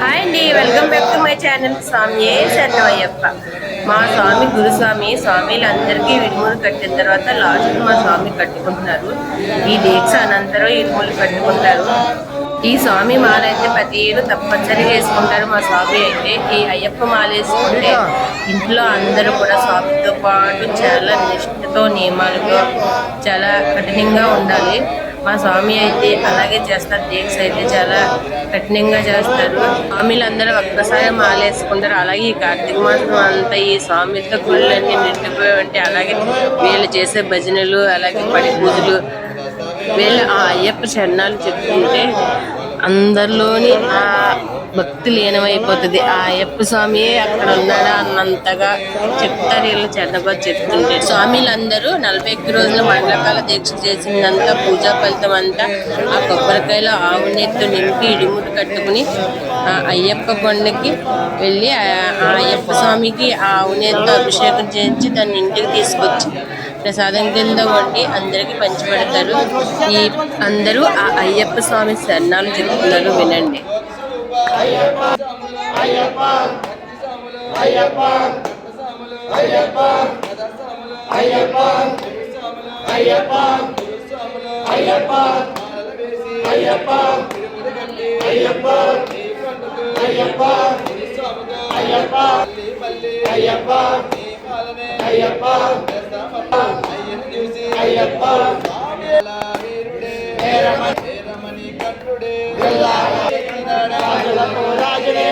Hi అండి, welcome back to my channel. స్వామి శరణమయ్యప్ప. మా స్వామి గురుస్వామి స్వామిలందరికీ ఇరుములు కట్టిన తర్వాత లాస్ట్ మా స్వామి కట్టుకుంటున్నారు. ఈ దీక్ష అనంతరం ఇరుములు కట్టుకుంటారు. ఈ స్వామి మాల అయితే ప్రతి ఏడు తప్పనిసరిగా వేసుకుంటారు. మా స్వామి అయితే ఈ అయ్యప్ప మాల వేసుకుంటే ఇంట్లో అందరూ కూడా స్వామితో పాటు చాలా నిష్ఠతో నియమాలతో చాలా కఠినంగా ఉండాలి. మా స్వామి అయితే అలాగే చేస్తారు. దీక్ష అయితే చాలా కఠినంగా చేస్తారు. స్వామిలందరూ ఒక్కసారి మాలేసుకుంటారు. అలాగే ఈ కార్తీక మాసం అంతా ఈ స్వామితో గుళ్ళన్నీ నిండిపోయి ఉంటాయి. అలాగే వీళ్ళు చేసే భజనలు, అలాగే పడి పూజలు, వీళ్ళు ఆ అయ్యప్ప చరణాలు చెప్తుంటే అందరిలోని ఆ భక్తి లీనమైపోతుంది. ఆ అయ్యప్ప స్వామి అక్కడ ఉన్నాడా అన్నంతగా చెప్తారు వీళ్ళు చరణగా చెప్తుంటే. స్వామిలందరూ 41 రోజుల మండలకాల దీక్ష చేసిందంతా పూజా ఫలితం అంతా ఆ కొబ్బరికాయలో ఆవు నెత్తు నింపి ఇడిముడు కట్టుకుని ఆ అయ్యప్ప కొండకి వెళ్ళి ఆ అయ్యప్ప స్వామికి ఆ ఆవు నెత్తు అభిషేకం చేయించి దాన్ని ఇంటికి తీసుకొచ్చి ప్రసాదం కింద వండి అందరికి పంచిపెడతారు. ఈ అందరూ ఆ అయ్యప్ప స్వామి శరణాలు చెప్తున్నారు, వినండి. రాజులకు రాజునే